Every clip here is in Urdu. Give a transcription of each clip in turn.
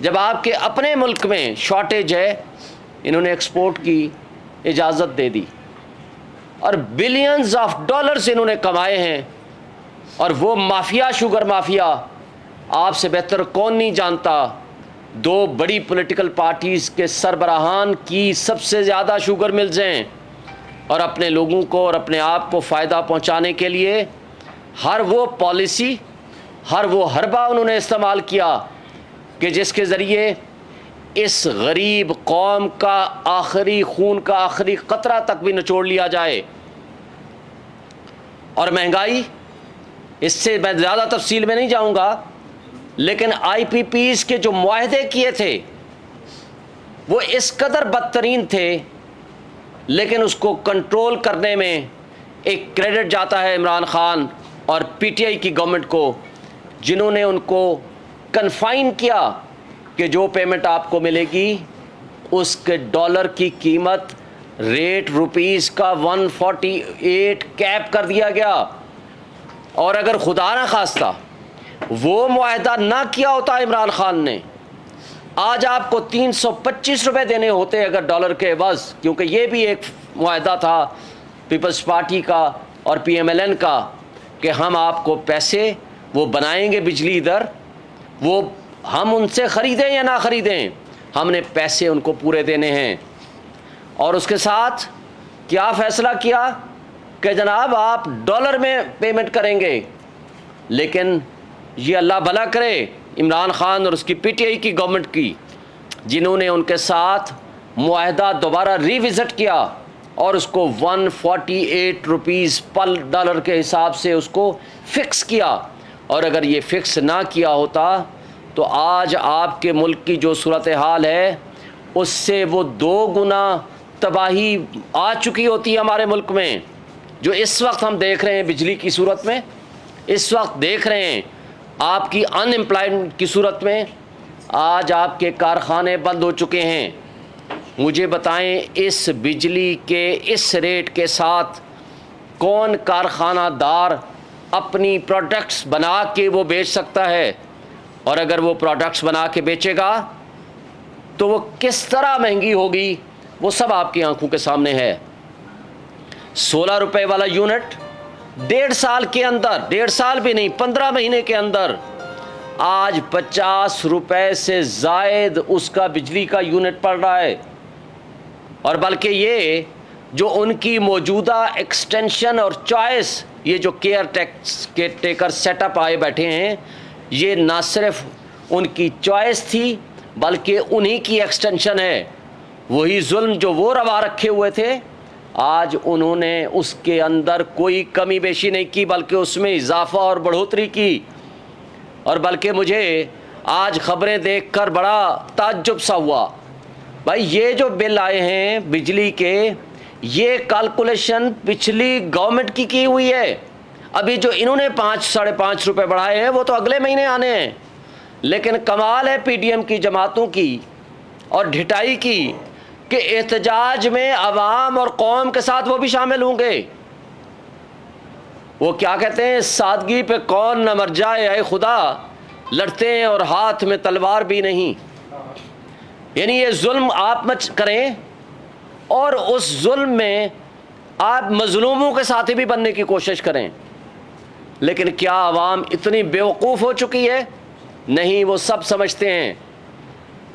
جب آپ کے اپنے ملک میں شارٹیج ہے انہوں نے ایکسپورٹ کی اجازت دے دی اور بلینز آف ڈالرز انہوں نے کمائے ہیں. اور وہ مافیا شوگر مافیا آپ سے بہتر کون نہیں جانتا, 2 بڑی پولیٹیکل پارٹیز کے سربراہان کی سب سے زیادہ شوگر ملز ہیں اور اپنے لوگوں کو اور اپنے آپ کو فائدہ پہنچانے کے لیے ہر وہ پالیسی ہر وہ حربہ انہوں نے استعمال کیا کہ جس کے ذریعے اس غریب قوم کا آخری خون کا آخری قطرہ تک بھی نچوڑ لیا جائے. اور مہنگائی, اس سے میں زیادہ تفصیل میں نہیں جاؤں گا, لیکن آئی پی پیز کے جو معاہدے کیے تھے وہ اس قدر بدترین تھے, لیکن اس کو کنٹرول کرنے میں ایک کریڈٹ جاتا ہے عمران خان اور پی ٹی آئی کی گورنمنٹ کو, جنہوں نے ان کو کنفائن کیا کہ جو پیمنٹ آپ کو ملے گی اس کے ڈالر کی قیمت ریٹ روپیز کا 148 کیپ کر دیا گیا. اور اگر خدا نہ خواستہ وہ معاہدہ نہ کیا ہوتا عمران خان نے, آج آپ کو 325 روپے دینے ہوتے اگر ڈالر کے عوض, کیونکہ یہ بھی ایک معاہدہ تھا پیپلز پارٹی کا اور پی ایم ایل این کا کہ ہم آپ کو پیسے وہ بنائیں گے بجلی ادھر, وہ ہم ان سے خریدیں یا نہ خریدیں ہم نے پیسے ان کو پورے دینے ہیں. اور اس کے ساتھ کیا فیصلہ کیا کہ جناب آپ ڈالر میں پیمنٹ کریں گے, لیکن یہ اللہ بھلا کرے عمران خان اور اس کی پی ٹی آئی کی گورنمنٹ کی, جنہوں نے ان کے ساتھ معاہدہ دوبارہ ریوزٹ کیا اور اس کو 148 روپیز پر ڈالر کے حساب سے اس کو فکس کیا. اور اگر یہ فکس نہ کیا ہوتا تو آج آپ کے ملک کی جو صورتحال ہے اس سے وہ 2 گنا تباہی آ چکی ہوتی ہے ہمارے ملک میں. جو اس وقت ہم دیکھ رہے ہیں بجلی کی صورت میں, اس وقت دیکھ رہے ہیں آپ کی ان امپلائمنٹ کی صورت میں, آج آپ کے کارخانے بند ہو چکے ہیں. مجھے بتائیں اس بجلی کے اس ریٹ کے ساتھ کون کارخانہ دار اپنی پروڈکٹس بنا کے وہ بیچ سکتا ہے؟ اور اگر وہ پروڈکٹس بنا کے بیچے گا تو وہ کس طرح مہنگی ہوگی وہ سب آپ کی آنکھوں کے سامنے ہے. 16 روپے والا یونٹ 1.5 سال کے اندر, 1.5 سال بھی نہیں 15 مہینے کے اندر آج 50 روپے سے زائد اس کا بجلی کا یونٹ پڑ رہا ہے. اور بلکہ یہ جو ان کی موجودہ ایکسٹینشن اور چوائس, یہ جو کیئر ٹیکر سیٹ اپ آئے بیٹھے ہیں, یہ نہ صرف ان کی چوائس تھی بلکہ انہی کی ایکسٹینشن ہے. وہی ظلم جو وہ روا رکھے ہوئے تھے آج انہوں نے اس کے اندر کوئی کمی بیشی نہیں کی بلکہ اس میں اضافہ اور بڑھوتری کی. اور بلکہ مجھے آج خبریں دیکھ کر بڑا تعجب سا ہوا, بھائی یہ جو بل آئے ہیں بجلی کے, یہ کیلکولیشن پچھلی گورنمنٹ کی ہوئی ہے. ابھی جو انہوں نے 5-5.5 روپے بڑھائے ہیں وہ تو اگلے مہینے آنے ہیں. لیکن کمال ہے پی ڈی ایم کی جماعتوں کی اور ڈھٹائی کی کہ احتجاج میں عوام اور قوم کے ساتھ وہ بھی شامل ہوں گے. وہ کیا کہتے ہیں, سادگی پہ کون نہ مر جائے اے خدا, لڑتے ہیں اور ہاتھ میں تلوار بھی نہیں. یعنی یہ ظلم آپ مت کریں اور اس ظلم میں آپ مظلوموں کے ساتھی بھی بننے کی کوشش کریں. لیکن کیا عوام اتنی بیوقوف ہو چکی ہے؟ نہیں, وہ سب سمجھتے ہیں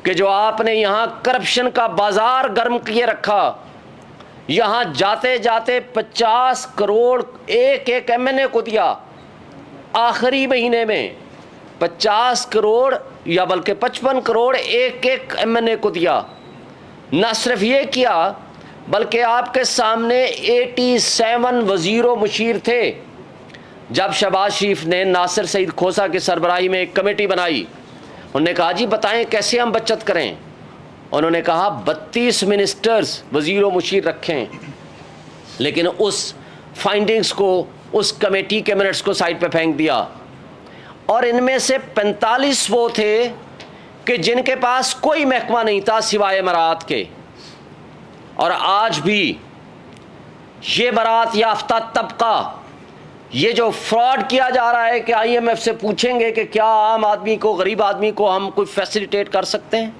کہ جو آپ نے یہاں کرپشن کا بازار گرم کیے رکھا, یہاں جاتے جاتے 50 کروڑ ایک ایم این اے کو دیا, آخری مہینے میں 50 کروڑ یا بلکہ 55 کروڑ ایک ایم این اے کو دیا. نہ صرف یہ کیا بلکہ آپ کے سامنے 87 وزیر و مشیر تھے. جب شہباز شریف نے ناصر سعید کھوسہ کی سربراہی میں ایک کمیٹی بنائی, انہوں نے کہا جی بتائیں کیسے ہم بچت کریں. انہوں نے کہا 32 منسٹرز وزیر و مشیر رکھیں, لیکن اس فائنڈنگز کو, اس کمیٹی کے منٹس کو سائڈ پہ پھینک دیا. اور ان میں سے 45 وہ تھے کہ جن کے پاس کوئی محکمہ نہیں تھا سوائے مراعات کے. اور آج بھی یہ برات یافتہ طبقہ یہ جو فراڈ کیا جا رہا ہے کہ آئی ایم ایف سے پوچھیں گے کہ کیا عام آدمی کو، غریب آدمی کو ہم کوئی فیسیلیٹیٹ کر سکتے ہیں؟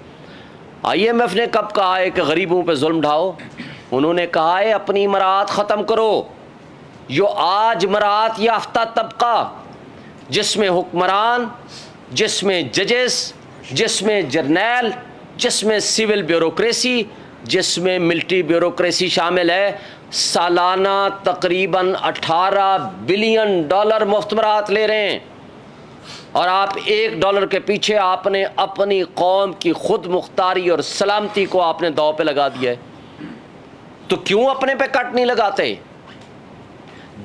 آئی ایم ایف نے کب کہا ہے کہ غریبوں پہ ظلم ڈھاؤ؟ انہوں نے کہا ہے اپنی مراعات ختم کرو. جو آج مراعات یافتہ طبقہ، جس میں حکمران، جس میں ججز، جس میں جرنیل، جس میں سول بیوروکریسی، جس میں ملٹری بیوروکریسی شامل ہے، سالانہ تقریباً $18 بلین مفت مراعات لے رہے ہیں. اور آپ $1 کے پیچھے آپ نے اپنی قوم کی خود مختاری اور سلامتی کو آپ نے داؤ پہ لگا دیا ہے. تو کیوں اپنے پہ کٹ نہیں لگاتے؟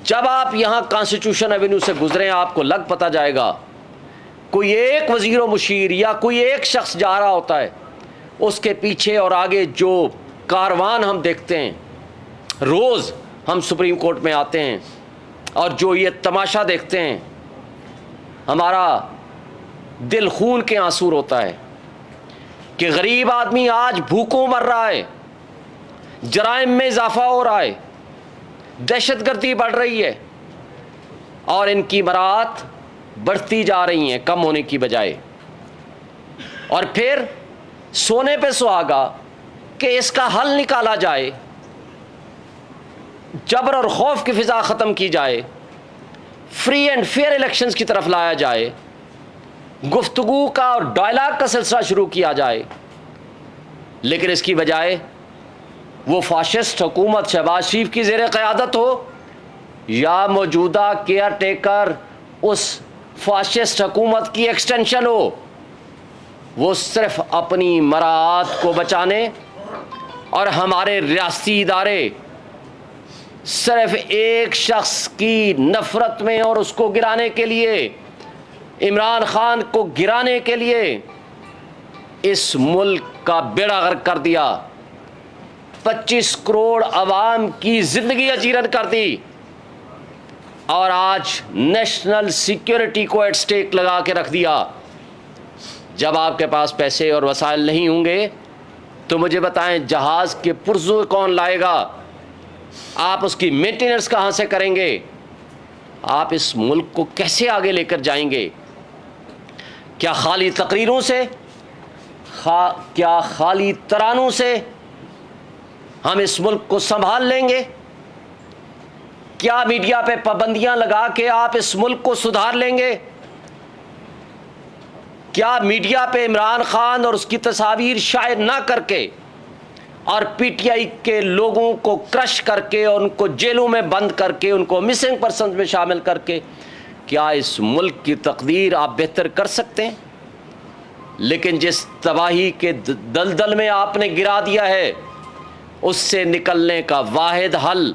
جب آپ یہاں کانسٹیٹیوشن ایونیو سے گزریں آپ کو لگ پتہ جائے گا، کوئی ایک وزیر و مشیر یا کوئی ایک شخص جا رہا ہوتا ہے، اس کے پیچھے اور آگے جو کاروان ہم دیکھتے ہیں، روز ہم سپریم کورٹ میں آتے ہیں اور جو یہ تماشا دیکھتے ہیں، ہمارا دل خون کے آنسو ہوتا ہے کہ غریب آدمی آج بھوکوں مر رہا ہے، جرائم میں اضافہ ہو رہا ہے، دہشت گردی بڑھ رہی ہے، اور ان کی مراعات بڑھتی جا رہی ہیں کم ہونے کی بجائے. اور پھر سونے پہ سہاگا کہ اس کا حل نکالا جائے، جبر اور خوف کی فضا ختم کی جائے، فری اینڈ فیئر الیکشنز کی طرف لایا جائے، گفتگو کا اور ڈائلاگ کا سلسلہ شروع کیا جائے. لیکن اس کی بجائے وہ فاشسٹ حکومت شہباز شریف کی زیر قیادت ہو یا موجودہ کیئر ٹیکر اس فاشسٹ حکومت کی ایکسٹینشن ہو، وہ صرف اپنی مراعات کو بچانے اور ہمارے ریاستی ادارے صرف ایک شخص کی نفرت میں اور اس کو گرانے کے لیے، عمران خان کو گرانے کے لیے اس ملک کا بیڑا غرق کر دیا، 25 کروڑ عوام کی زندگی اجیرن کر دی، اور آج نیشنل سیکیورٹی کو ایٹ سٹیک لگا کے رکھ دیا. جب آپ کے پاس پیسے اور وسائل نہیں ہوں گے تو مجھے بتائیں جہاز کے پرزے کون لائے گا؟ آپ اس کی مینٹیننس کہاں سے کریں گے؟ آپ اس ملک کو کیسے آگے لے کر جائیں گے؟ کیا خالی تقریروں سے، کیا خالی ترانوں سے ہم اس ملک کو سنبھال لیں گے؟ کیا میڈیا پہ پابندیاں لگا کے آپ اس ملک کو سدھار لیں گے؟ کیا میڈیا پہ عمران خان اور اس کی تصاویر شائع نہ کر کے اور پی ٹی آئی کے لوگوں کو کرش کر کے اور ان کو جیلوں میں بند کر کے ان کو مسنگ پرسنز میں شامل کر کے کیا اس ملک کی تقدیر آپ بہتر کر سکتے ہیں؟ لیکن جس تباہی کے دلدل میں آپ نے گرا دیا ہے، اس سے نکلنے کا واحد حل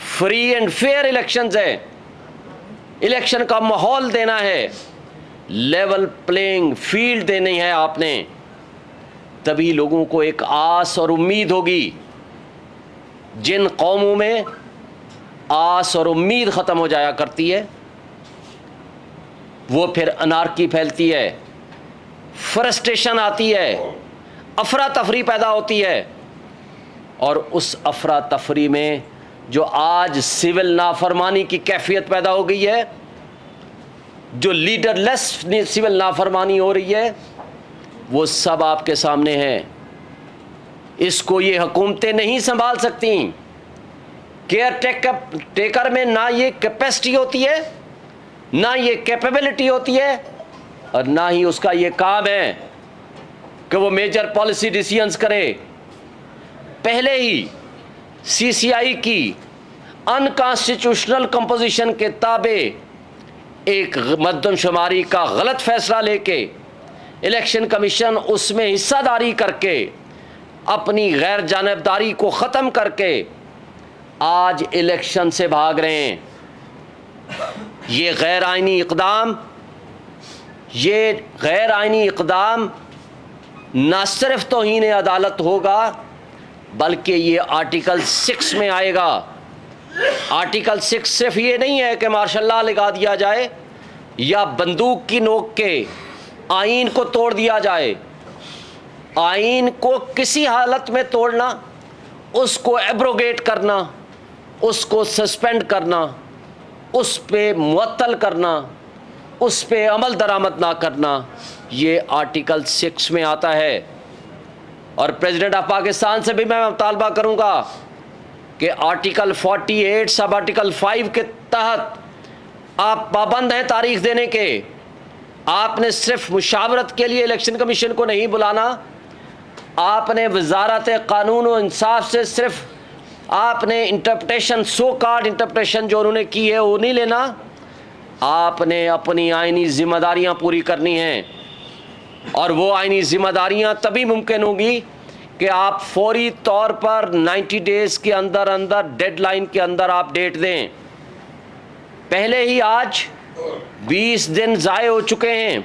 فری اینڈ فیئر الیکشنز ہے. الیکشن کا ماحول دینا ہے، لیول پلینگ فیلڈ دینی ہے آپ نے. تبھی لوگوں کو ایک آس اور امید ہوگی. جن قوموں میں آس اور امید ختم ہو جایا کرتی ہے وہ پھر انارکی پھیلتی ہے، فرسٹریشن آتی ہے، افراتفری پیدا ہوتی ہے، اور اس افراتفری میں جو آج سول نافرمانی کی کیفیت پیدا ہو گئی ہے، جو لیڈر لیس سول نافرمانی ہو رہی ہے، وہ سب آپ کے سامنے ہے. اس کو یہ حکومتیں نہیں سنبھال سکتی. کیئر ٹیکر میں نہ یہ کیپیسٹی ہوتی ہے، نہ یہ کیپیبلٹی ہوتی ہے، اور نہ ہی اس کا یہ کام ہے کہ وہ میجر پالیسی ڈیسیژنز کرے. پہلے ہی سی سی آئی کی انکانسٹیٹیوشنل کمپوزیشن کے تابع ایک مردم شماری کا غلط فیصلہ لے کے الیکشن کمیشن اس میں حصہ داری کر کے اپنی غیر جانبداری کو ختم کر کے آج الیکشن سے بھاگ رہے ہیں. یہ غیر آئینی اقدام نہ صرف توہین عدالت ہوگا بلکہ یہ آرٹیکل 6 میں آئے گا. آرٹیکل 6 صرف یہ نہیں ہے کہ مارشل لا لگا دیا جائے یا بندوق کی نوک کے آئین کو توڑ دیا جائے. آئین کو کسی حالت میں توڑنا، اس کو ایبروگیٹ کرنا، اس کو سسپینڈ کرنا اس پہ معطل کرنا، اس پہ عمل درآمد نہ کرنا، یہ آرٹیکل 6 میں آتا ہے۔ اور پریزیڈنٹ آف پاکستان سے بھی میں مطالبہ کروں گا کہ آرٹیکل 48 سب آرٹیکل 5 کے تحت آپ پابند ہیں تاریخ دینے کے۔ آپ نے صرف مشاورت کے لیے الیکشن کمیشن کو نہیں بلانا، آپ نے وزارت قانون و انصاف سے صرف آپ نے انٹرپریٹیشن، سو کارڈ انٹرپریٹیشن جو انہوں نے کی ہے وہ نہیں لینا، آپ نے اپنی آئینی ذمہ داریاں پوری کرنی ہیں۔ اور وہ آئینی ذمہ داریاں تبھی ممکن ہوں گی کہ آپ فوری طور پر 90 ڈیز کے اندر ڈیڈ لائن کے اندر آپ ڈیٹ دیں۔ پہلے ہی آج 20 دن ضائع ہو چکے ہیں،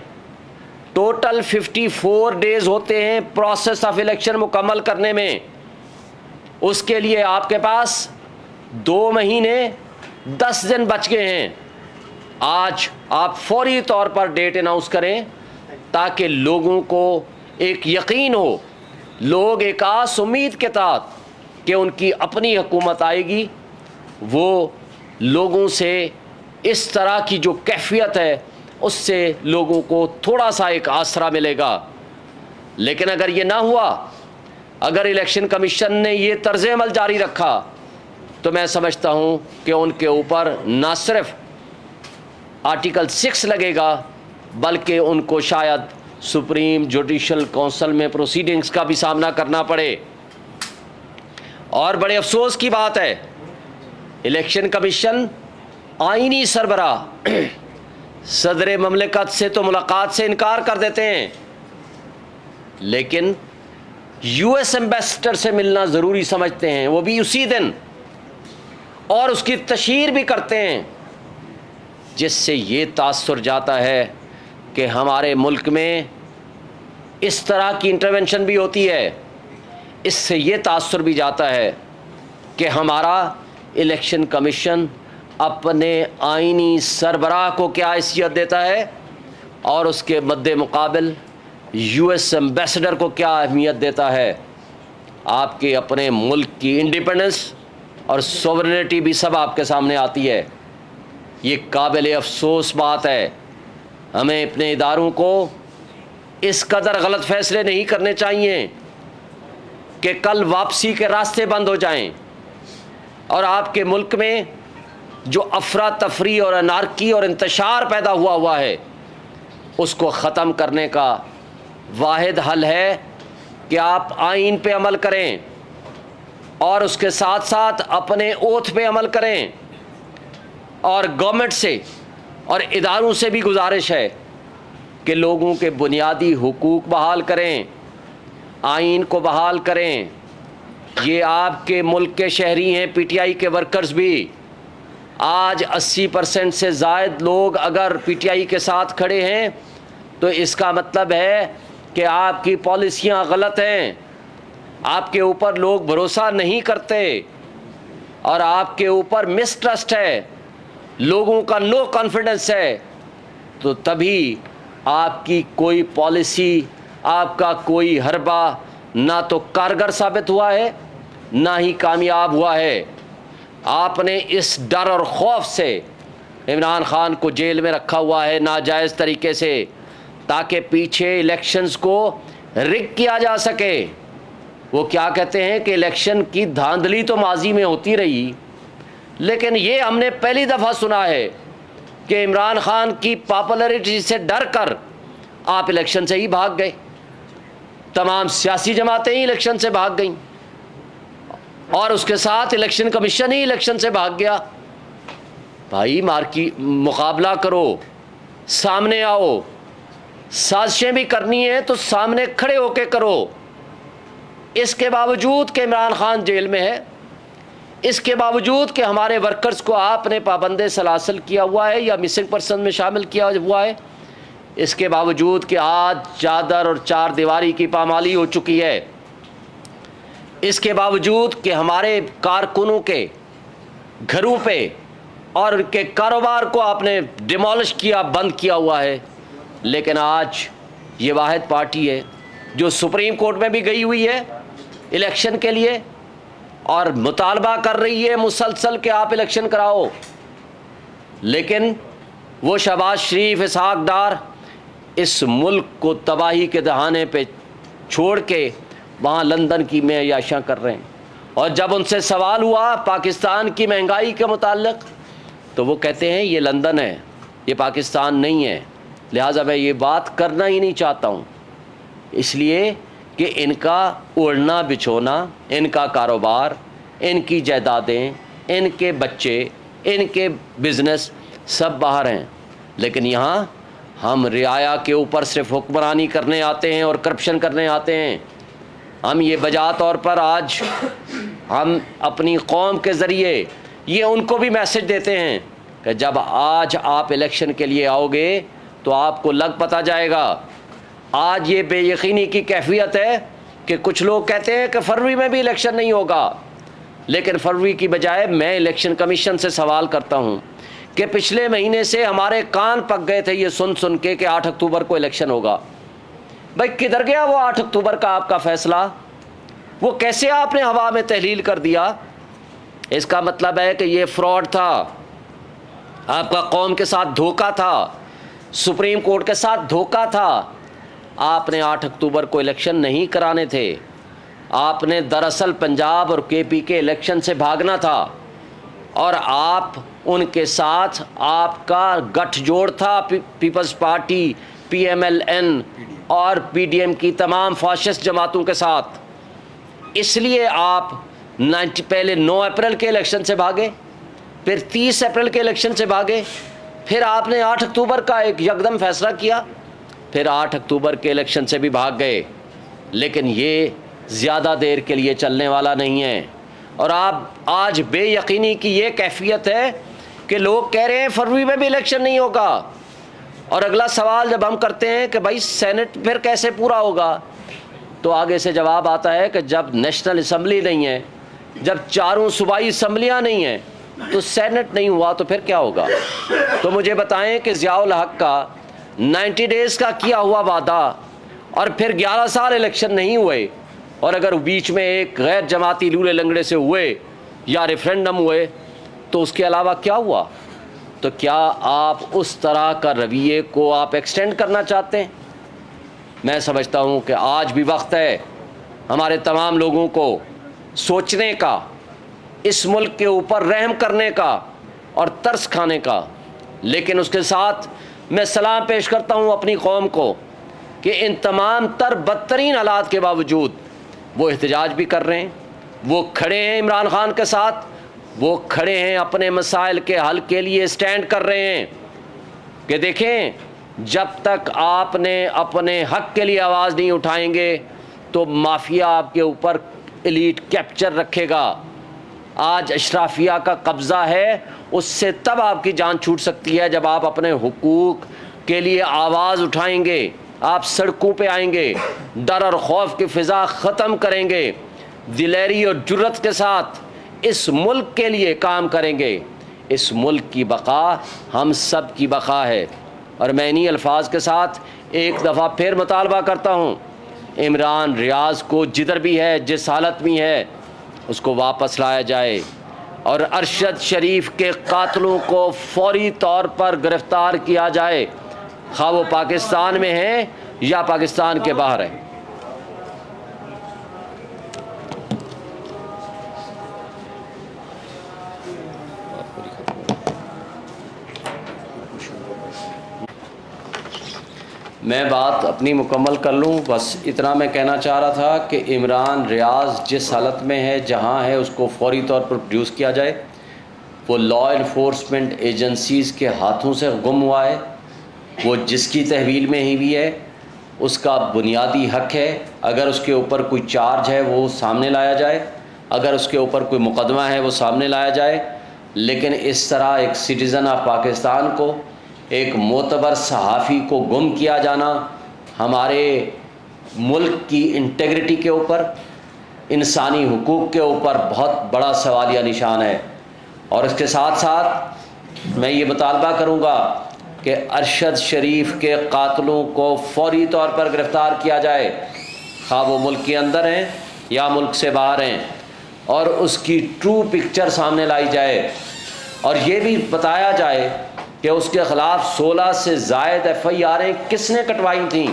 ٹوٹل 54 ڈیز ہوتے ہیں پروسیس آف الیکشن مکمل کرنے میں۔ اس کے لیے آپ کے پاس 2 مہینے 10 دن بچ گئے ہیں۔ آج آپ فوری طور پر ڈیٹ اناؤنس کریں تاکہ لوگوں کو ایک یقین ہو، لوگ ایک آس امید کے تحت کہ ان کی اپنی حکومت آئے گی، وہ لوگوں سے اس طرح کی جو کیفیت ہے اس سے لوگوں کو تھوڑا سا ایک آسرا ملے گا۔ لیکن اگر یہ نہ ہوا، اگر الیکشن کمیشن نے یہ طرز عمل جاری رکھا تو میں سمجھتا ہوں کہ ان کے اوپر نہ صرف آرٹیکل 6 لگے گا بلکہ ان کو شاید سپریم جوڈیشل کونسل میں پروسیڈنگز کا بھی سامنا کرنا پڑے۔ اور بڑے افسوس کی بات ہے، الیکشن کمیشن آئینی سربراہ صدر مملکت سے تو ملاقات سے انکار کر دیتے ہیں، لیکن یو ایس ایمبیسڈر سے ملنا ضروری سمجھتے ہیں، وہ بھی اسی دن، اور اس کی تشہیر بھی کرتے ہیں، جس سے یہ تاثر جاتا ہے کہ ہمارے ملک میں اس طرح کی انٹرونشن بھی ہوتی ہے۔ اس سے یہ تاثر بھی جاتا ہے کہ ہمارا الیکشن کمیشن اپنے آئینی سربراہ کو کیا حیثیت دیتا ہے اور اس کے مد مقابل یو ایس ایمبیسڈر کو کیا اہمیت دیتا ہے۔ آپ کے اپنے ملک کی انڈیپینڈنس اور سوورنٹی بھی سب آپ کے سامنے آتی ہے۔ یہ قابل افسوس بات ہے۔ ہمیں اپنے اداروں کو اس قدر غلط فیصلے نہیں کرنے چاہیے کہ کل واپسی کے راستے بند ہو جائیں، اور آپ کے ملک میں جو افراتفری اور انارکی اور انتشار پیدا ہوا ہے اس کو ختم کرنے کا واحد حل ہے کہ آپ آئین پہ عمل کریں اور اس کے ساتھ ساتھ اپنے اوتھ پہ عمل کریں۔ اور گورنمنٹ سے اور اداروں سے بھی گزارش ہے کہ لوگوں کے بنیادی حقوق بحال کریں، آئین کو بحال کریں۔ یہ آپ کے ملک کے شہری ہیں، پی ٹی آئی کے ورکرز بھی۔ آج 80% سے زائد لوگ اگر پی ٹی آئی کے ساتھ کھڑے ہیں تو اس کا مطلب ہے کہ آپ کی پالیسیاں غلط ہیں، آپ کے اوپر لوگ بھروسہ نہیں کرتے اور آپ کے اوپر مسٹرسٹ ہے، لوگوں کا نو کانفیڈنس ہے، تو تبھی آپ کی کوئی پالیسی، آپ کا کوئی حربہ نہ تو کارگر ثابت ہوا ہے نہ ہی کامیاب ہوا ہے۔ آپ نے اس ڈر اور خوف سے عمران خان کو جیل میں رکھا ہوا ہے ناجائز طریقے سے، تاکہ پیچھے الیکشنز کو رگ کیا جا سکے۔ وہ کیا کہتے ہیں کہ الیکشن کی دھاندلی تو ماضی میں ہوتی رہی، لیکن یہ ہم نے پہلی دفعہ سنا ہے کہ عمران خان کی پاپولرٹی سے ڈر کر آپ الیکشن سے ہی بھاگ گئے، تمام سیاسی جماعتیں ہی الیکشن سے بھاگ گئیں اور اس کے ساتھ الیکشن کمیشن ہی الیکشن سے بھاگ گیا۔ بھائی مقابلہ کرو، سامنے آؤ، سازشیں بھی کرنی ہیں تو سامنے کھڑے ہو کے کرو۔ اس کے باوجود کہ عمران خان جیل میں ہے، اس کے باوجود کہ ہمارے ورکرز کو آپ نے پابند سلاسل کیا ہوا ہے یا مسنگ پرسن میں شامل کیا ہوا ہے، اس کے باوجود کہ آج چادر اور چار دیواری کی پامالی ہو چکی ہے، اس کے باوجود کہ ہمارے کارکنوں کے گھروں پہ اور ان کے کاروبار کو آپ نے ڈیمولش کیا، بند کیا ہوا ہے، لیکن آج یہ واحد پارٹی ہے جو سپریم کورٹ میں بھی گئی ہوئی ہے الیکشن کے لیے اور مطالبہ کر رہی ہے مسلسل کہ آپ الیکشن کراؤ، لیکن وہ شہباز شریف، اسحاق ڈار اس ملک کو تباہی کے دہانے پہ چھوڑ کے وہاں لندن کی میں عیاشیاں کر رہے ہیں. اور جب ان سے سوال ہوا پاکستان کی مہنگائی کے متعلق تو وہ کہتے ہیں یہ لندن ہے، یہ پاکستان نہیں ہے. لہٰذا میں یہ بات کرنا ہی نہیں چاہتا ہوں، اس لیے کہ ان کا اڑنا بچھونا، ان کا کاروبار، ان کی جائیدادیں، ان کے بچے، ان کے بزنس سب باہر ہیں. لیکن یہاں ہم رعایا کے اوپر صرف حکمرانی کرنے آتے ہیں اور کرپشن کرنے آتے ہیں. ہم یہ بجا طور پر آج ہم اپنی قوم کے ذریعے یہ ان کو بھی میسج دیتے ہیں کہ جب آج آپ الیکشن کے لیے آؤ گے تو آپ کو لگ پتہ جائے گا. آج یہ بے یقینی کی کیفیت ہے کہ کچھ لوگ کہتے ہیں کہ فروری میں بھی الیکشن نہیں ہوگا، لیکن فروری کی بجائے میں الیکشن کمیشن سے سوال کرتا ہوں کہ پچھلے مہینے سے ہمارے کان پک گئے تھے یہ سن کے کہ 8 اکتوبر کو الیکشن ہوگا. بھائی کدھر گیا وہ 8 اکتوبر کا آپ کا فیصلہ؟ وہ کیسے آپ نے ہوا میں تحلیل کر دیا؟ اس کا مطلب ہے کہ یہ فراڈ تھا، آپ کا قوم کے ساتھ دھوکہ تھا، سپریم کورٹ کے ساتھ دھوکہ تھا. آپ نے 8 اکتوبر کو الیکشن نہیں کرانے تھے، آپ نے دراصل پنجاب اور کے پی کے الیکشن سے بھاگنا تھا، اور آپ ان کے ساتھ آپ کا گٹھ جوڑ تھا Peoples Party, P M L N اور پی ڈی ایم کی تمام فاشسٹ جماعتوں کے ساتھ. اس لیے آپ پہلے 9 اپریل کے الیکشن سے بھاگے، پھر 30 اپریل کے الیکشن سے بھاگے، پھر آپ نے 8 اکتوبر کا ایک یکدم فیصلہ کیا، پھر 8 اکتوبر کے الیکشن سے بھی بھاگ گئے. لیکن یہ زیادہ دیر کے لیے چلنے والا نہیں ہے. اور آپ آج بے یقینی کی یہ کیفیت ہے کہ لوگ کہہ رہے ہیں فروری میں بھی الیکشن نہیں ہوگا. اور اگلا سوال جب ہم کرتے ہیں کہ بھائی سینٹ پھر کیسے پورا ہوگا، تو آگے سے جواب آتا ہے کہ جب نیشنل اسمبلی نہیں ہے، جب چاروں صوبائی اسمبلیاں نہیں ہیں، تو سینٹ نہیں ہوا تو پھر کیا ہوگا؟ تو مجھے بتائیں کہ ضیاء الحق کا 90 ڈیز کا کیا ہوا وعدہ اور پھر 11 سال الیکشن نہیں ہوئے، اور اگر بیچ میں ایک غیر جماعتی لولے لنگڑے سے ہوئے یا ریفرینڈم ہوئے تو اس کے علاوہ کیا ہوا؟ تو کیا آپ اس طرح کا رویے کو آپ ایکسٹینڈ کرنا چاہتے ہیں؟ میں سمجھتا ہوں کہ آج بھی وقت ہے ہمارے تمام لوگوں کو سوچنے کا، اس ملک کے اوپر رحم کرنے کا اور ترس کھانے کا. لیکن اس کے ساتھ میں سلام پیش کرتا ہوں اپنی قوم کو کہ ان تمام تر بدترین حالات کے باوجود وہ احتجاج بھی کر رہے ہیں، وہ کھڑے ہیں عمران خان کے ساتھ، وہ کھڑے ہیں اپنے مسائل کے حل کے لیے اسٹینڈ کر رہے ہیں. کہ دیکھیں جب تک آپ نے اپنے حق کے لیے آواز نہیں اٹھائیں گے تو مافیا آپ کے اوپر ایلیٹ کیپچر رکھے گا. آج اشرافیہ کا قبضہ ہے، اس سے تب آپ کی جان چھوٹ سکتی ہے جب آپ اپنے حقوق کے لیے آواز اٹھائیں گے، آپ سڑکوں پہ آئیں گے، ڈر اور خوف کی فضا ختم کریں گے، دلیری اور جرت کے ساتھ اس ملک کے لیے کام کریں گے. اس ملک کی بقا ہم سب کی بقا ہے. اور میں انہی الفاظ کے ساتھ ایک دفعہ پھر مطالبہ کرتا ہوں، عمران ریاض کو جدھر بھی ہے، جس حالت میں ہے، اس کو واپس لایا جائے، اور ارشد شریف کے قاتلوں کو فوری طور پر گرفتار کیا جائے، خواہ وہ پاکستان میں ہیں یا پاکستان کے باہر ہیں. میں بات اپنی مکمل کر لوں، بس اتنا میں کہنا چاہ رہا تھا کہ عمران ریاض جس حالت میں ہے، جہاں ہے، اس کو فوری طور پر پروڈیوس کیا جائے. وہ لا انفورسمنٹ ایجنسیز کے ہاتھوں سے گم ہوا ہے، وہ جس کی تحویل میں ہی بھی ہے، اس کا بنیادی حق ہے اگر اس کے اوپر کوئی چارج ہے وہ سامنے لایا جائے، اگر اس کے اوپر کوئی مقدمہ ہے وہ سامنے لایا جائے. لیکن اس طرح ایک سٹیزن آف پاکستان کو، ایک معتبر صحافی کو گم کیا جانا ہمارے ملک کی انٹیگریٹی کے اوپر، انسانی حقوق کے اوپر بہت بڑا سوالیہ نشان ہے. اور اس کے ساتھ ساتھ میں یہ مطالبہ کروں گا کہ ارشد شریف کے قاتلوں کو فوری طور پر گرفتار کیا جائے، خواہ وہ ملک کے اندر ہیں یا ملک سے باہر ہیں، اور اس کی ٹرو پکچر سامنے لائی جائے، اور یہ بھی بتایا جائے کہ اس کے خلاف 16 سے زائد FIR کس نے کٹوائی تھیں،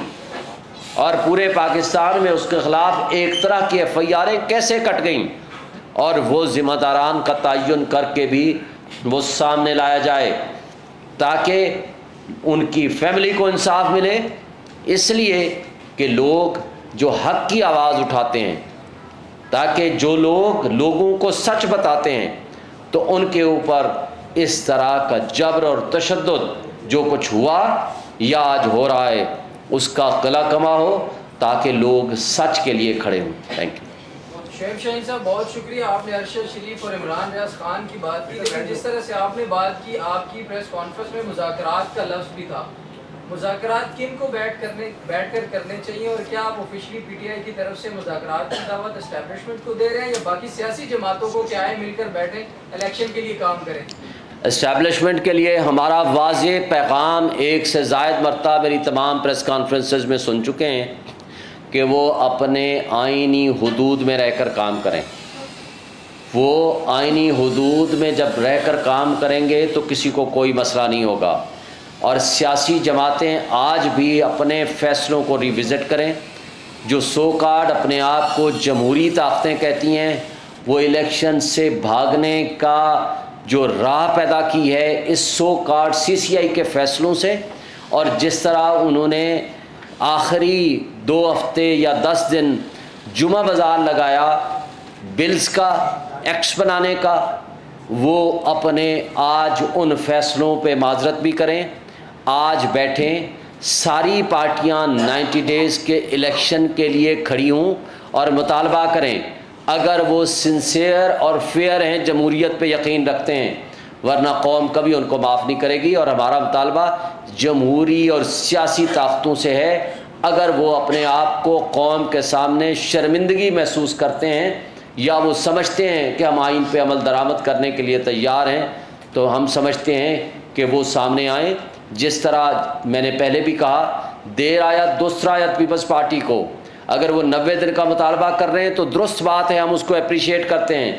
اور پورے پاکستان میں اس کے خلاف ایک طرح کی FIR کیسے کٹ گئیں، اور وہ ذمہ داران کا تعین کر کے بھی وہ سامنے لایا جائے تاکہ ان کی فیملی کو انصاف ملے. اس لیے کہ لوگ جو حق کی آواز اٹھاتے ہیں، تاکہ جو لوگ لوگوں کو سچ بتاتے ہیں تو ان کے اوپر اس طرح کا جبر اور تشدد جو کچھ ہوا یا آج ہو رہا ہے اس کا قلع کما ہو، تاکہ لوگ سچ کے لیے کھڑے ہوں. Thank you. شعیب شاہین صاحب بہت شکریہ، آپ نے ارشد شریف اور عمران ریاض خان کی بات کی، لیکن جس طرح سے آپ نے بات کی، آپ کی پریس کانفرنس میں مذاکرات کا لفظ بھی تھا. مذاکرات کن کو بیٹھ کر کرنے چاہیے، اور کیا آپ آفیشلی PTI کی طرف سے مذاکرات کی دعوت اسٹیبلشمنٹ کو دے رہے ہیں، یا باقی سیاسی جماعتوں کو کہ آئیں مل کر بیٹھیں الیکشن کے لیے کام کریں؟ اسٹیبلشمنٹ کے لیے ہمارا واضح پیغام ایک سے زائد مرتبہ میری تمام پریس کانفرنسز میں سن چکے ہیں کہ وہ اپنے آئینی حدود میں رہ کر کام کریں. وہ آئینی حدود میں جب رہ کر کام کریں گے تو کسی کو کوئی مسئلہ نہیں ہوگا. اور سیاسی جماعتیں آج بھی اپنے فیصلوں کو ریوزٹ کریں. جو سو کارڈ اپنے آپ کو جمہوری طاقتیں کہتی ہیں، وہ الیکشن سے بھاگنے کا جو راہ پیدا کی ہے اس سو کارڈ CCI کے فیصلوں سے، اور جس طرح انہوں نے آخری 2 ہفتے یا 10 دن جمعہ بازار لگایا بلز کا، ایکٹس بنانے کا، وہ اپنے آج ان فیصلوں پہ معذرت بھی کریں. آج بیٹھیں، ساری پارٹیاں 90 ڈیز کے الیکشن کے لیے کھڑی ہوں اور مطالبہ کریں، اگر وہ سنسیئر اور فیئر ہیں، جمہوریت پہ یقین رکھتے ہیں، ورنہ قوم کبھی ان کو معاف نہیں کرے گی. اور ہمارا مطالبہ جمہوری اور سیاسی طاقتوں سے ہے، اگر وہ اپنے آپ کو قوم کے سامنے شرمندگی محسوس کرتے ہیں یا وہ سمجھتے ہیں کہ ہم آئین پہ عمل درآمد کرنے کے لیے تیار ہیں، تو ہم سمجھتے ہیں کہ وہ سامنے آئیں. جس طرح میں نے پہلے بھی کہا، دیر آیت درست آیت پیپلز پارٹی کو، اگر وہ 90 دن کا مطالبہ کر رہے ہیں تو درست بات ہے، ہم اس کو اپریشیٹ کرتے ہیں.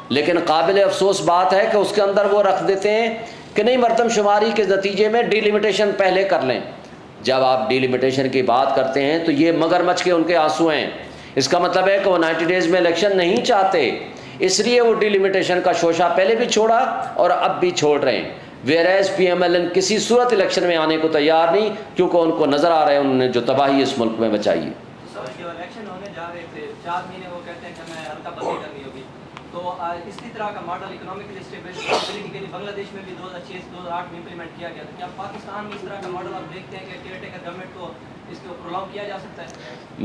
لیکن قابل افسوس بات ہے کہ اس کے اندر وہ رکھ دیتے ہیں کہ نہیں، مردم شماری کے نتیجے میں ڈیلیمیٹیشن پہلے کر لیں. جب آپ ڈیلیمیٹیشن کی بات کرتے ہیں تو یہ مگرمچھ کے ان کے آنسو ہیں. اس کا مطلب ہے کہ وہ 90 ڈیز میں الیکشن نہیں چاہتے، اس لیے وہ ڈیلیمیٹیشن کا شوشہ پہلے بھی چھوڑا اور اب بھی چھوڑ رہے ہیں. ویئرز PMLN کسی صورت الیکشن میں آنے کو تیار نہیں، کیونکہ ان کو نظر آ رہا ہے انہوں نے جو تباہی اس ملک میں بچائی ہے. جو الیکشن ہونے جا رہے تھے 4 مہینے، وہ کہتے ہیں کہ ہمیں ہلکا بندی کرنی ہوگی، تو اسی طرح کا ماڈل اکنامکلی اسٹیبلٹی کے لیے بنگلہ دیش میں بھی 2006-2008 میں امپلیمنٹ کیا گیا تھا. کیا پاکستان میں اس طرح کا ماڈل آپ دیکھتے ہیں کہ کیئر ٹیکر گورنمنٹ کو اس کو پرولونگ کیا جا سکتا ہے؟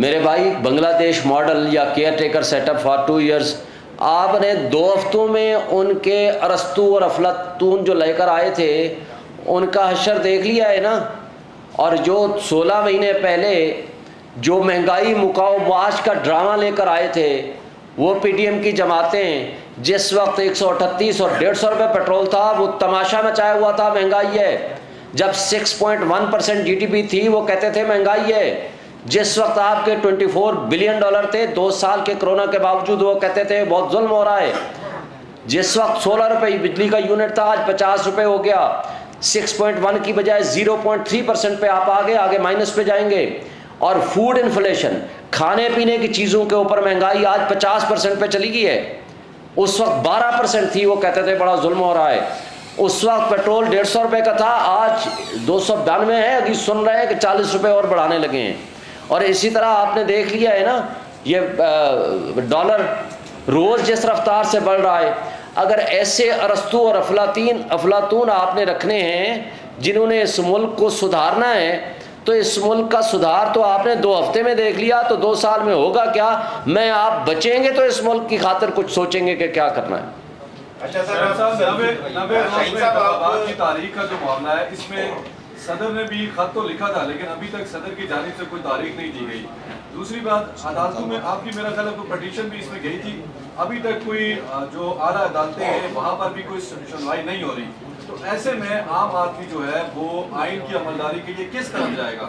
میرے بھائی، بنگلہ دیش ماڈل یا caretaker set up for 2 years, آپ نے 2 ہفتوں میں ان کے ارسطو اور افلاطون جو لے کر آئے تھے ان کا حشر دیکھ لیا ہے نا. اور جو 16 مہینے پہلے جو مہنگائی مکاؤ معاش کا ڈرامہ لے کر آئے تھے، وہ PTM کی جماعتیں، جس وقت 138 اور 150 روپے پیٹرول تھا، وہ تماشا مچایا ہوا تھا مہنگائی ہے. جب 6.1% GDP تھی وہ کہتے تھے مہنگائی ہے. جس وقت آپ کے $24 بلین تھے 2 سال کے کرونا کے باوجود، وہ کہتے تھے بہت ظلم ہو رہا ہے. جس وقت 16 روپے بجلی کا یونٹ تھا، آج 50 روپے ہو گیا. 6.1 کی بجائے 0.3% پہ آپ آگے مائنس پہ جائیں گے. اور فوڈ انفلیشن، کھانے پینے کی چیزوں کے اوپر مہنگائی آج 50% پہ چلی گئی ہے. اس وقت 12% تھی، وہ کہتے تھے بڑا ظلم ہو رہا ہے. اس وقت پیٹرول 150 روپے کا تھا، آج 292 ہے. ابھی سن رہے ہیں کہ 40 روپے اور بڑھانے لگے ہیں. اور اسی طرح آپ نے دیکھ لیا ہے نا، یہ ڈالر روز جس رفتار سے بڑھ رہا ہے. اگر ایسے ارسطو اور افلاطون آپ نے رکھنے ہیں جنہوں نے اس ملک کو سدھارنا ہے، تو اس ملک کا سدھار تو آپ نے 2 ہفتے میں دیکھ لیا، تو 2 سال میں ہوگا کیا؟ میں آپ بچیں گے تو اس ملک کی خاطر کچھ سوچیں گے کہ کیا کرنا ہے. اچھا صاحب، 90 کی تاریخ کا جو معاملہ ہے، اس میں صدر نے بھی خط تو لکھا تھا، لیکن ابھی تک صدر کی جانب سے کوئی تاریخ نہیں دی گئی. دوسری بات، عدالتوں میں آپ کی میرا خیال ہے کوئی پٹیشن بھی اس میں گئی تھی، ابھی تک کوئی جو اعلیٰ عدالتیں ہیں وہاں پر بھی کوئی سنوائی نہیں ہو رہی. تو ایسے میں عام آدمی جو ہے وہ آئین کی عملداری کے لیے کس طرف جائے گا؟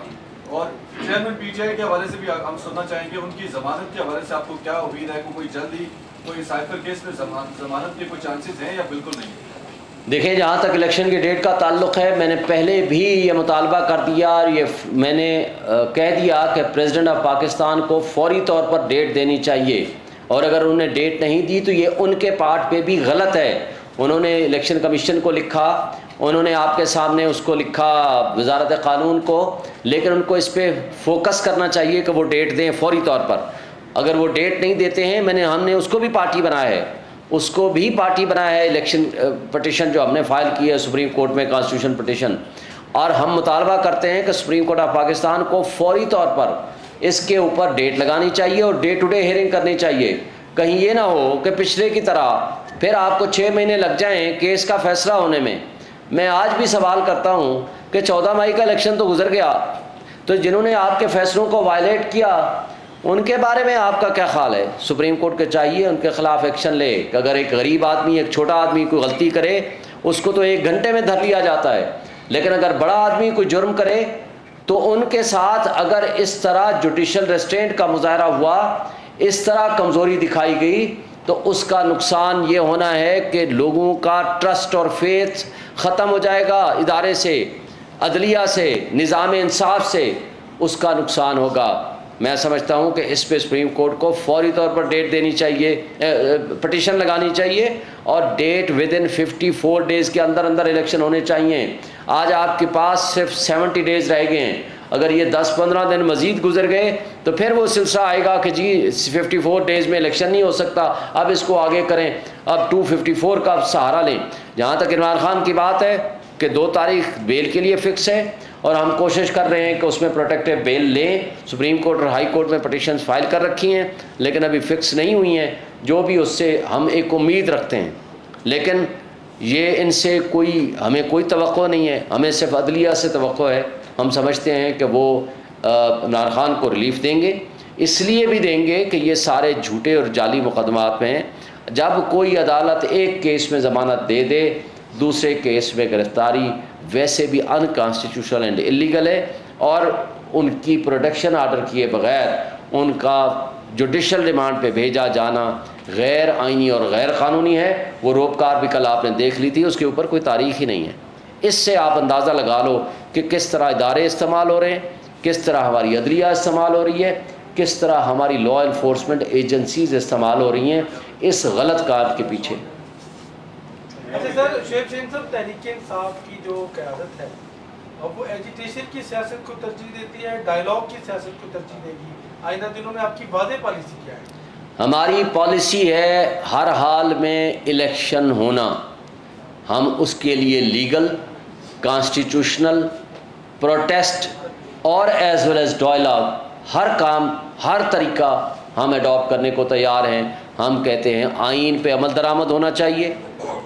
اور چیئرمین PTI کے حوالے سے بھی ہم سننا چاہیں گے، ان کی ضمانت کے حوالے سے آپ کو کیا امید ہے؟ کوئی جلدی کوئی سائفر کیس میں ضمانت کے کوئی چانسز ہیں یا بالکل نہیں؟ دیکھیں جہاں تک الیکشن کی ڈیٹ کا تعلق ہے، میں نے پہلے بھی یہ مطالبہ کر دیا اور یہ میں نے کہہ دیا کہ پریزیڈنٹ آف پاکستان کو فوری طور پر ڈیٹ دینی چاہیے، اور اگر انہوں نے ڈیٹ نہیں دی تو یہ ان کے پارٹ پہ بھی غلط ہے۔ انہوں نے الیکشن کمیشن کو لکھا، انہوں نے آپ کے سامنے اس کو لکھا وزارت قانون کو، لیکن ان کو اس پہ فوکس کرنا چاہیے کہ وہ ڈیٹ دیں فوری طور پر۔ اگر وہ ڈیٹ نہیں دیتے ہیں، ہم نے اس کو بھی پارٹی بنایا ہے، اس کو بھی پارٹی بنایا ہے، الیکشن پٹیشن جو ہم نے فائل کی ہے سپریم کورٹ میں، کانسٹیٹیوشن پٹیشن، اور ہم مطالبہ کرتے ہیں کہ سپریم کورٹ آف پاکستان کو فوری طور پر اس کے اوپر ڈیٹ لگانی چاہیے اور ڈے ٹو ڈے ہیئرنگ کرنی چاہیے۔ کہیں یہ نہ ہو کہ پچھلے کی طرح پھر آپ کو 6 مہینے لگ جائیں کیس کا فیصلہ ہونے میں۔ میں آج بھی سوال کرتا ہوں کہ 14 مئی کا الیکشن تو گزر گیا، تو جنہوں نے آپ کے فیصلوں کو وائلیٹ کیا ان کے بارے میں آپ کا کیا خیال ہے؟ سپریم کورٹ کو چاہیے ان کے خلاف ایکشن لے کہ اگر ایک غریب آدمی، ایک چھوٹا آدمی کوئی غلطی کرے اس کو تو 1 گھنٹے میں دھر لیا جاتا ہے، لیکن اگر بڑا آدمی کوئی جرم کرے تو ان کے ساتھ اگر اس طرح جوڈیشل ریسٹرینٹ کا مظاہرہ ہوا، اس طرح کمزوری دکھائی گئی، تو اس کا نقصان یہ ہونا ہے کہ لوگوں کا ٹرسٹ اور فیتھ ختم ہو جائے گا ادارے سے، عدلیہ سے، نظام انصاف سے، اس کا نقصان ہوگا۔ میں سمجھتا ہوں کہ اس پہ سپریم کورٹ کو فوری طور پر ڈیٹ دینی چاہیے، پٹیشن لگانی چاہیے، اور ڈیٹ ودن 54 ڈیز کے اندر اندر الیکشن ہونے چاہیے۔ آج آپ کے پاس صرف 70 ڈیز رہ گئے ہیں، اگر یہ 10-15 دن مزید گزر گئے تو پھر وہ سلسلہ آئے گا کہ جی 54 ڈیز میں الیکشن نہیں ہو سکتا، اب اس کو آگے کریں، اب 254 کا سہارا لیں۔ جہاں تک عمران خان کی بات ہے کہ 2 تاریخ بیل کے لیے فکس ہے، اور ہم کوشش کر رہے ہیں کہ اس میں پروٹیکٹیو بیل لیں۔ سپریم کورٹ اور ہائی کورٹ میں پٹیشنز فائل کر رکھی ہیں لیکن ابھی فکس نہیں ہوئی ہیں، جو بھی اس سے ہم ایک امید رکھتے ہیں، لیکن یہ ان سے ہمیں کوئی توقع نہیں ہے، ہمیں صرف عدلیہ سے توقع ہے۔ ہم سمجھتے ہیں کہ وہ عمران خان کو ریلیف دیں گے، اس لیے بھی دیں گے کہ یہ سارے جھوٹے اور جعلی مقدمات میں ہیں۔ جب کوئی عدالت ایک کیس میں ضمانت دے دے، دوسرے کیس میں گرفتاری ویسے بھی ان کانسٹیٹیوشنل اینڈ اللیگل ہے، اور ان کی پروڈکشن آرڈر کیے بغیر ان کا جوڈیشل ریمانڈ پہ بھیجا جانا غیر آئینی اور غیر قانونی ہے۔ وہ روپکار بھی کل آپ نے دیکھ لی تھی، اس کے اوپر کوئی تاریخ ہی نہیں ہے۔ اس سے آپ اندازہ لگا لو کہ کس طرح ادارے استعمال ہو رہے ہیں، کس طرح ہماری عدلیہ استعمال ہو رہی ہے، کس طرح ہماری لا انفورسمنٹ ایجنسیز استعمال ہو رہی ہیں اس غلط کام کے پیچھے۔ اچھا سر، شعیب شاہین صاحب، تحریک انصاف کی جو قیادت ہے اب وہ ایجیٹیشن کی سیاست کو ترجیح دیتی ہے، ڈائیلاگ کی سیاست کو ترجیح دے گی؟ آئندہ دنوں میں آپ کی واضح پالیسی کیا ہے؟ ہماری پالیسی ہے ہر حال میں الیکشن ہونا، ہم اس کے لیے لیگل، کانسٹیٹیوشنل، پروٹیسٹ اور ایز ویل ایز ڈائیلاگ، ہر کام، ہر طریقہ ہم اڈاپٹ کرنے کو تیار ہیں۔ ہم کہتے ہیں آئین پہ عمل درآمد ہونا چاہیے،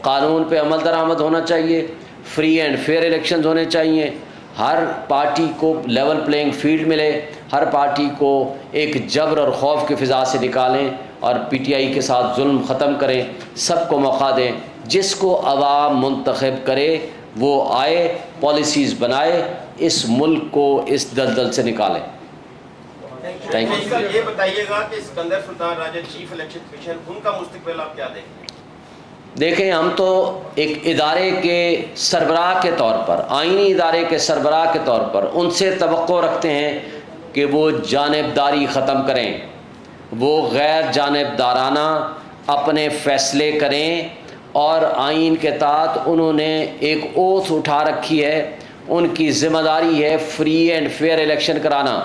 قانون پہ عمل درآمد ہونا چاہیے، فری اینڈ فیئر الیکشنز ہونے چاہیے، ہر پارٹی کو لیول پلینگ فیلڈ ملے، ہر پارٹی کو ایک جبر اور خوف کی فضا سے نکالیں اور پی ٹی آئی کے ساتھ ظلم ختم کریں، سب کو موقع دیں، جس کو عوام منتخب کرے وہ آئے، پالیسیز بنائے، اس ملک کو اس دلدل سے نکالیں۔ Thank you. یہ بتائیے گا کہ اسکندر سلطان راجہ چیف الیکشن کمیشن، ان کا مستقبل آپ کیا دیکھیں؟ دیکھیں، ہم تو ایک ادارے کے سربراہ کے طور پر، آئینی ادارے کے سربراہ کے طور پر ان سے توقع رکھتے ہیں کہ وہ جانبداری ختم کریں، وہ غیر جانبدارانہ اپنے فیصلے کریں، اور آئین کے تحت انہوں نے ایک اوتھ اٹھا رکھی ہے، ان کی ذمہ داری ہے فری اینڈ فیئر الیکشن کرانا،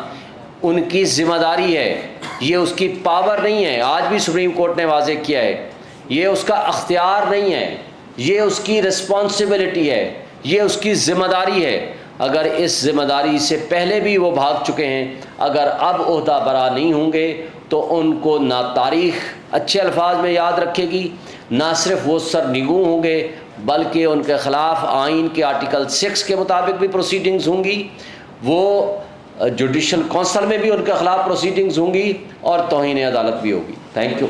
ان کی ذمہ داری ہے، یہ اس کی پاور نہیں ہے۔ آج بھی سپریم کورٹ نے واضح کیا ہے، یہ اس کا اختیار نہیں ہے، یہ اس کی رسپانسبلٹی ہے، یہ اس کی ذمہ داری ہے۔ اگر اس ذمہ داری سے پہلے بھی وہ بھاگ چکے ہیں، اگر اب عہدہ برا نہیں ہوں گے تو ان کو نہ تاریخ اچھے الفاظ میں یاد رکھے گی، نہ صرف وہ سرنگوں ہوں گے بلکہ ان کے خلاف آئین کے آرٹیکل 6 کے مطابق بھی پروسیڈنگز ہوں گی، وہ جوڈیشل کونسل میں بھی ان کے خلاف پروسیڈنگز ہوں گی، اور توہین عدالت بھی ہوگی۔ Thank you.